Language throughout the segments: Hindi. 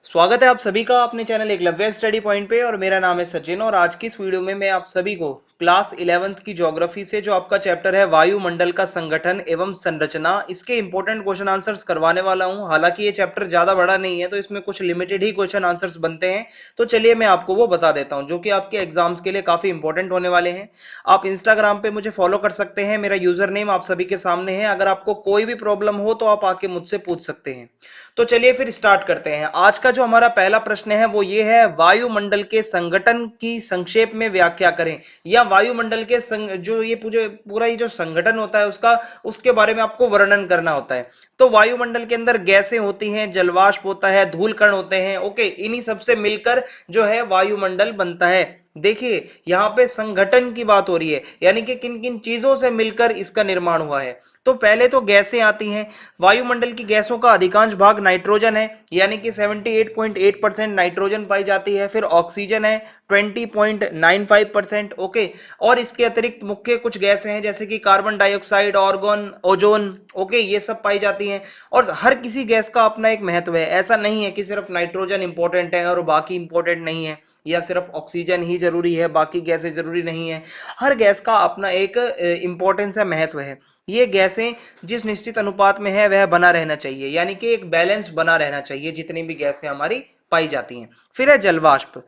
स्वागत है आप सभी का अपने चैनल एकलव्य स्टडी पॉइंट पे। और मेरा नाम है सचिन और आज की इस वीडियो में मैं आप सभी को क्लास 11th की ज्योग्राफी से जो आपका चैप्टर है वायुमंडल का संगठन एवं संरचना, इसके इंपॉर्टेंट क्वेश्चन आंसर्स करवाने वाला हूं। हालांकि ये चैप्टर ज्यादा बड़ा नहीं है तो इसमें कुछ लिमिटेड ही क्वेश्चन आंसर्स बनते हैं, तो चलिए मैं आपको वो बता देता हूं जो कि आपके एग्जाम्स के लिए काफी इंपॉर्टेंट होने वाले हैं। आप इंस्टाग्राम पे मुझे फॉलो कर सकते हैं, मेरा यूजर नेम आप सभी के सामने है। अगर आपको कोई भी प्रॉब्लम हो तो आप आके मुझसे पूछ सकते हैं। तो चलिए फिर स्टार्ट करते हैं। आज का जो हमारा पहला प्रश्न है वो ये है, वायुमंडल के संगठन की संक्षेप में व्याख्या करें। या वायुमंडल के जो ये पूरा ये जो संगठन होता है उसका, उसके बारे में आपको वर्णन करना होता है। तो वायुमंडल के अंदर गैसें होती हैं, जलवाष्प होता है, धूल कण होते हैं। ओके, इन्हीं सबसे मिलकर जो है वायुमंडल बनता है। देखिए यहां पे संगठन की बात हो रही है, यानी कि किन किन चीजों से मिलकर इसका निर्माण हुआ है। तो पहले तो गैसें आती हैं। वायुमंडल की गैसों का अधिकांश भाग नाइट्रोजन है, यानी कि 78.8% नाइट्रोजन पाई जाती है। फिर ऑक्सीजन है 20.95%। ओके, और इसके अतिरिक्त मुख्य कुछ गैसें हैं जैसे कि carbon dioxide, organ, ozone. Okay, ये सब पाई जाती हैं। और हर किसी गैस का अपना एक महत्व है। ऐसा नहीं है कि सिर्फ नाइट्रोजन इंपॉर्टेंट है और बाकी इंपॉर्टेंट नहीं है, या सिर्फ ऑक्सीजन ही जरूरी है बाकी गैसें जरूरी नहीं है। हर गैस का अपना एक इंपॉर्टेंस है, महत्व है। ये गैसें जिस निश्चित अनुपात में है वह बना रहना चाहिए, यानी कि एक बैलेंस बना रहना चाहिए जितनी भी गैसें हमारी पाई जाती हैं। फिर है जलवाष्प।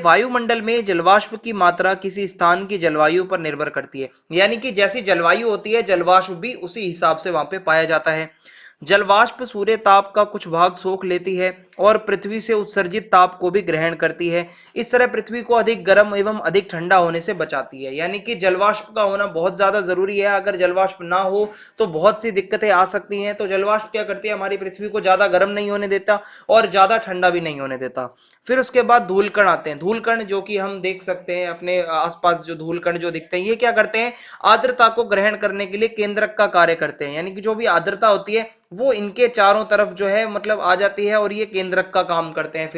वायुमंडल में जलवाष्प की मात्रा किसी स्थान की जलवायु पर निर्भर करती है, यानी कि जैसी जलवायु होती है जलवाष्प भी उसी हिसाब से वहां पे पाया जाता है। जलवाष्प सूर्य ताप का कुछ भाग सोख लेती है और पृथ्वी से उत्सर्जित ताप को भी ग्रहण करती है। इस तरह पृथ्वी को अधिक गर्म एवं अधिक ठंडा होने से बचाती है। यानी कि जलवाष्प का होना बहुत ज्यादा जरूरी है। अगर जलवाष्प ना हो तो बहुत सी दिक्कतें आ सकती हैं। तो जलवाष्प क्या करती है, हमारी पृथ्वी को ज्यादा गर्म नहीं होने देता और ज्यादा ठंडा भी नहीं होने देता। फिर उसके बाद धूलकण आते हैं। धूलकण जो कि हम देख सकते हैं अपने आसपास, जो धूलकण जो दिखते हैं ये क्या करते हैं, आर्द्रता को ग्रहण करने के लिए केंद्रक का कार्य करते हैं। यानी कि जो भी आर्द्रता होती है वो इनके चारों तरफ जो है मतलब आ जाती है और ये केंद्रक का काम करते हैं।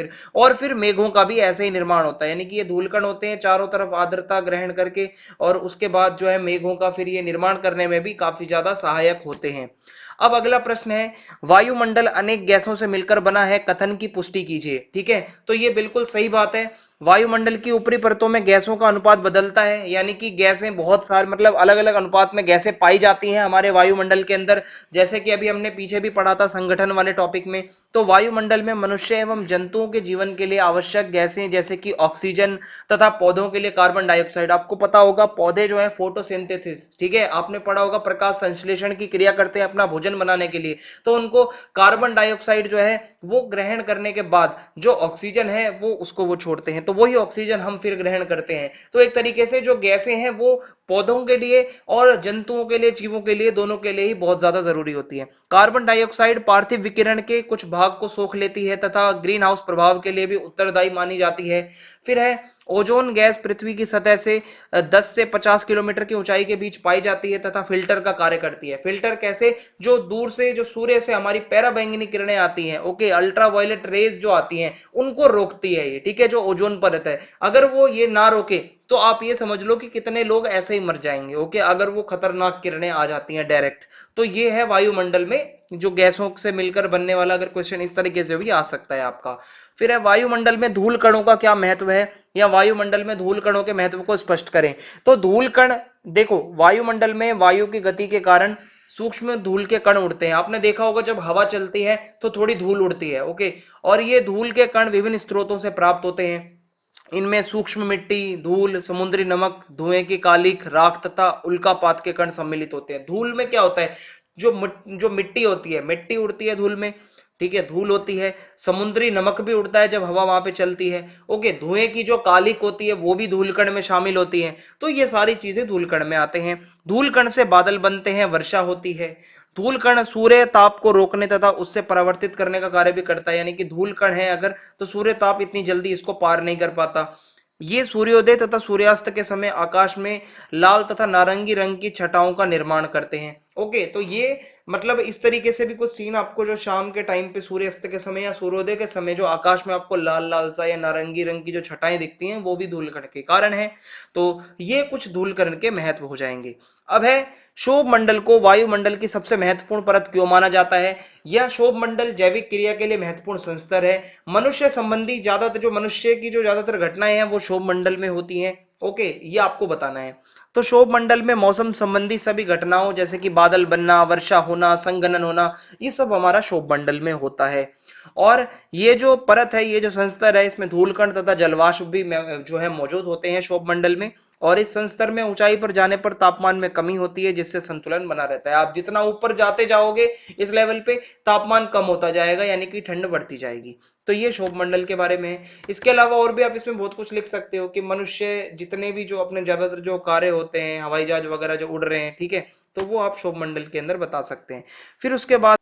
फिर मेघों का भी ऐसे ही निर्माण होता है, यानी कि ये धूलकण होते हैं चारों तरफ आर्द्रता ग्रहण करके, और उसके बाद जो है मेघों का फिर ये निर्माण करने में भी काफी ज्यादा सहायक होते हैं। अब अगला प्रश्न है, वायुमंडल अनेक गैसों से मिलकर बना है, कथन की पुष्टि कीजिए। ठीक है, तो ये बिल्कुल सही बात है। वायुमंडल की ऊपरी परतों में गैसों का अनुपात बदलता है, यानी कि गैसें बहुत सारे मतलब अलग अलग अनुपात में गैसें पाई जाती हैं हमारे वायुमंडल के अंदर। जैसे कि अभी हमने पीछे भी पढ़ा था संगठन वाले टॉपिक में। तो वायुमंडल में मनुष्य एवं जंतुओं के जीवन के लिए आवश्यक गैसें जैसे कि ऑक्सीजन तथा पौधों के लिए कार्बन डाइऑक्साइड। आपको पता होगा पौधे जो है फोटोसिंथेसिस, ठीक है, आपने पढ़ा होगा प्रकाश संश्लेषण की क्रिया करते हैं अपना भोजन बनाने के लिए। तो उनको कार्बन डाइऑक्साइड जो है वो ग्रहण करने के बाद जो ऑक्सीजन है वो उसको वो छोड़ते हैं, तो वही ऑक्सीजन हम फिर ग्रहण करते हैं। तो एक तरीके से जो गैसें हैं वो पौधों के लिए और जंतुओं के लिए, जीवों के लिए, दोनों के लिए ही बहुत ज्यादा जरूरी होती है। कार्बन डाइऑक्साइड पार्थिव विकिरण के कुछ भाग को सोख लेती है तथा ग्रीन हाउस प्रभाव के लिए भी उत्तरदायी मानी जाती है। फिर है ओजोन गैस, पृथ्वी की सतह से 10 से 50 किलोमीटर की ऊंचाई के बीच पाई जाती है तथा फिल्टर का कार्य करती है। फिल्टर कैसे, जो दूर से जो सूर्य से हमारी पैराबैंगनी किरणें आती हैं, ओके, अल्ट्रावायलेट रेज जो आती हैं उनको रोकती है ये। ठीक है, जो ओजोन परत है, अगर वो ये ना रोके तो आप ये समझ लो कि कितने लोग ऐसे ही मर जाएंगे। ओके, अगर वो खतरनाक किरणें आ जाती हैं डायरेक्ट। तो ये है वायुमंडल में जो गैसों से मिलकर बनने वाला, अगर क्वेश्चन इस तरीके से भी आ सकता है आपका। फिर है वायुमंडल में धूल कणों का क्या महत्व है, या वायुमंडल में धूल कणों के महत्व को स्पष्ट करें। तो धूल कण, देखो वायुमंडल में वायु की गति के कारण सूक्ष्म धूल के कण उड़ते हैं। आपने देखा होगा जब हवा चलती है तो थोड़ी धूल उड़ती है। ओके, और ये धूल के कण विभिन्न स्रोतों से प्राप्त होते हैं। इनमें सूक्ष्म मिट्टी, धूल, समुद्री नमक, धुएं की कालिख, राख तथा उल्कापात के कण सम्मिलित होते हैं। धूल में क्या होता है, जो मिट्टी होती है, मिट्टी उड़ती है धूल में। ठीक है, धूल होती है। समुद्री नमक भी उड़ता है जब हवा वहां पे चलती है। ओके, धुएं की जो कालिख होती है वो भी धूलकण में शामिल होती है। तो ये सारी चीजें धूलकण में आते हैं। धूलकण से बादल बनते हैं, वर्षा होती है। धूलकण सूर्य ताप को रोकने तथा उससे परावर्तित करने का कार्य भी करता है, यानी कि धूलकण है अगर, तो सूर्य ताप इतनी जल्दी इसको पार नहीं कर पाता। ये सूर्योदय तथा सूर्यास्त के समय आकाश में लाल तथा नारंगी रंग की छटाओं का निर्माण करते हैं। ओके, तो ये मतलब इस तरीके से भी कुछ सीन आपको जो शाम के टाइम पे सूर्यास्त के समय या सूर्योदय के समय जो आकाश में आपको लाल लाल सा या नारंगी रंग की जो छटाएं दिखती हैं वो भी धूलकण के कारण है। तो ये कुछ धूलकण के महत्व हो जाएंगे। अब है क्षोभ मंडल को वायुमंडल की सबसे महत्वपूर्ण परत क्यों माना जाता है। यह क्षोभ मंडल जैविक क्रिया के लिए महत्वपूर्ण संस्तर है। मनुष्य संबंधी ज्यादातर जो मनुष्य की जो ज्यादातर घटनाएं हैं वो क्षोभ मंडल में होती हैं। ओके, ये आपको बताना है। तो क्षोभ मंडल में मौसम संबंधी सभी घटनाओं जैसे कि बादल बनना, वर्षा होना, संघनन होना, ये सब हमारा क्षोभ मंडल में होता है। और ये जो परत है, ये जो संस्तर है, इसमें धूलकण तथा जलवाष्प भी जो है मौजूद होते हैं क्षोभ मंडल में। और इस संस्तर में ऊंचाई पर जाने पर तापमान में कमी होती है जिससे संतुलन बना रहता है। आप जितना ऊपर जाते जाओगे इस लेवल पे तापमान कम होता जाएगा, यानी कि ठंड बढ़ती जाएगी। तो ये क्षोभ मंडल के बारे में है। इसके अलावा और भी आप इसमें बहुत कुछ लिख सकते हो कि मनुष्य जितने भी जो अपने ज्यादातर जो कार्य होते हैं, हवाई जहाज वगैरह जो उड़ रहे हैं, ठीक है, तो वो आप क्षोभ मंडल के अंदर बता सकते हैं। फिर उसके बाद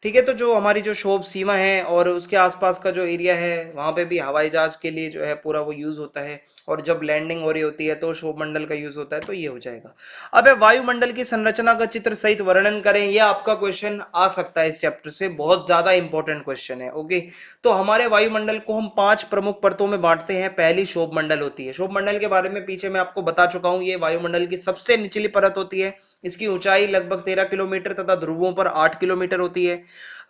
ठीक है, तो जो हमारी जो क्षोभ सीमा है और उसके आसपास का जो एरिया है वहां पे भी हवाई जहाज के लिए जो है पूरा वो यूज होता है। और जब लैंडिंग हो रही होती है तो क्षोभ मंडल का यूज होता है। तो ये हो जाएगा। अब है वायुमंडल की संरचना का चित्र सहित वर्णन करें। ये आपका क्वेश्चन आ सकता है इस चैप्टर से, बहुत ज्यादा इंपॉर्टेंट क्वेश्चन है। ओके, तो हमारे वायुमंडल को हम 5 प्रमुख परतों में बांटते हैं। पहली क्षोभ मंडल होती है। क्षोभ मंडल के बारे में पीछे मैं आपको बता चुका हूं, ये वायुमंडल की सबसे निचली परत होती है। इसकी ऊंचाई लगभग 13 किलोमीटर तथा ध्रुवों पर 8 किलोमीटर होती है।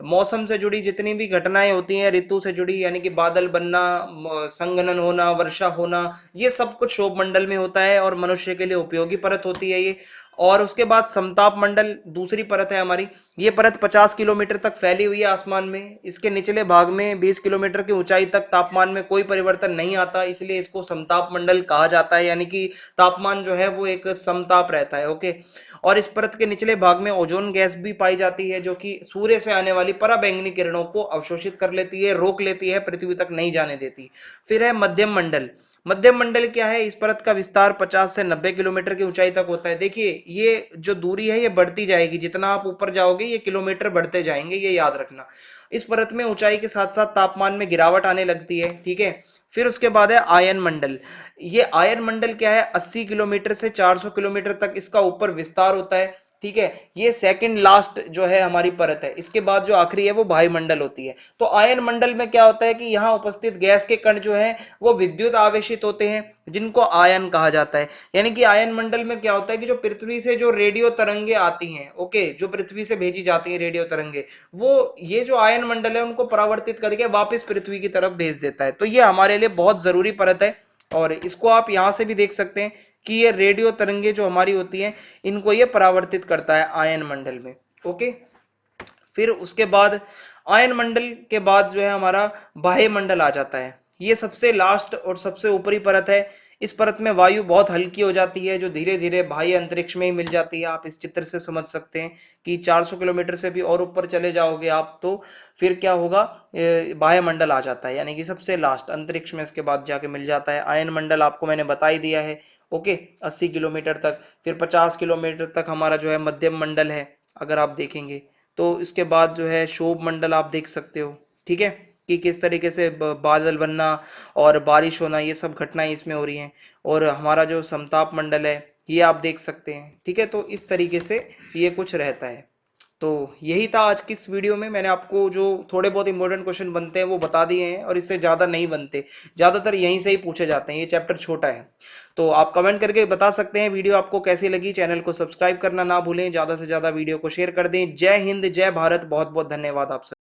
मौसम से जुड़ी जितनी भी घटनाएं होती हैं, ऋतु से जुड़ी, यानी कि बादल बनना, संघनन होना, वर्षा होना, ये सब कुछ क्षोभ मंडल में होता है और मनुष्य के लिए उपयोगी परत होती है ये। और उसके बाद समताप मंडल दूसरी परत है हमारी। ये परत 50 किलोमीटर तक फैली हुई है आसमान में। इसके निचले भाग में 20 किलोमीटर की ऊंचाई तक तापमान में कोई परिवर्तन नहीं आता, इसलिए इसको समताप मंडल कहा जाता है, यानी कि तापमान जो है वो एक समताप रहता है। ओके, और इस परत के निचले भाग में ओजोन गैस भी पाई जाती है जो कि सूर्य से आने वाली पराबैंगनी किरणों को अवशोषित कर लेती है, रोक लेती है, पृथ्वी तक नहीं जाने देती। फिर है मध्यम मंडल। मध्यम मंडल क्या है, इस परत का विस्तार 50 से 90 किलोमीटर की ऊंचाई तक होता है। देखिए, ये जो दूरी है ये बढ़ती जाएगी, जितना आप ऊपर जाओगे ये किलोमीटर बढ़ते जाएंगे, ये याद रखना। इस परत में ऊंचाई के साथ साथ तापमान में गिरावट आने लगती है। ठीक है, फिर उसके बाद है आयन मंडल। ये आयन मंडल क्या है, 80 किलोमीटर से 400 किलोमीटर तक इसका ऊपर विस्तार होता है। ठीक है, ये सेकंड लास्ट जो है हमारी परत है। इसके बाद जो आखिरी है वो वायुमंडल होती है। तो आयन मंडल में क्या होता है कि यहाँ उपस्थित गैस के कण जो है वो विद्युत आवेशित होते हैं, जिनको आयन कहा जाता है। यानी कि आयन मंडल में क्या होता है कि जो पृथ्वी से जो रेडियो तरंगे आती हैं, ओके, जो पृथ्वी से भेजी जाती हैं रेडियो तरंगे, वो ये जो आयन मंडल है उनको परावर्तित करके वापस पृथ्वी की तरफ भेज देता है। तो ये हमारे लिए बहुत जरूरी परत है। और इसको आप यहां से भी देख सकते हैं कि ये रेडियो तरंगे जो हमारी होती हैं इनको ये परावर्तित करता है आयन मंडल में। ओके, फिर उसके बाद आयन मंडल के बाद जो है हमारा बाह्य मंडल आ जाता है। ये सबसे लास्ट और सबसे ऊपरी परत है। इस परत में वायु बहुत हल्की हो जाती है जो धीरे धीरे बाह्य अंतरिक्ष में ही मिल जाती है। आप इस चित्र से समझ सकते हैं कि 400 किलोमीटर से भी और ऊपर चले जाओगे आप तो फिर क्या होगा, बाह्य मंडल आ जाता है, यानी कि सबसे लास्ट अंतरिक्ष में इसके बाद जाके मिल जाता है। आयन मंडल आपको मैंने बता ही दिया है। ओके, 80 किलोमीटर तक। फिर 50 किलोमीटर तक हमारा जो है मध्यम मंडल है, अगर आप देखेंगे तो। इसके बाद जो है क्षोभ मंडल आप देख सकते हो। ठीक है, कि किस तरीके से बादल बनना और बारिश होना, ये सब घटनाएं इसमें हो रही हैं। और हमारा जो समताप मंडल है ये आप देख सकते हैं। ठीक है, तो इस तरीके से ये कुछ रहता है। तो यही था आज की इस वीडियो में। मैंने आपको जो थोड़े बहुत इंपॉर्टेंट क्वेश्चन बनते हैं वो बता दिए हैं, और इससे ज्यादा नहीं बनते, ज्यादातर यहीं से ही पूछे जाते हैं, ये चैप्टर छोटा है। तो आप कमेंट करके बता सकते हैं वीडियो आपको कैसी लगी। चैनल को सब्सक्राइब करना ना भूलें, ज्यादा से ज्यादा वीडियो को शेयर कर दें। जय हिंद, जय भारत, बहुत बहुत धन्यवाद आप सब।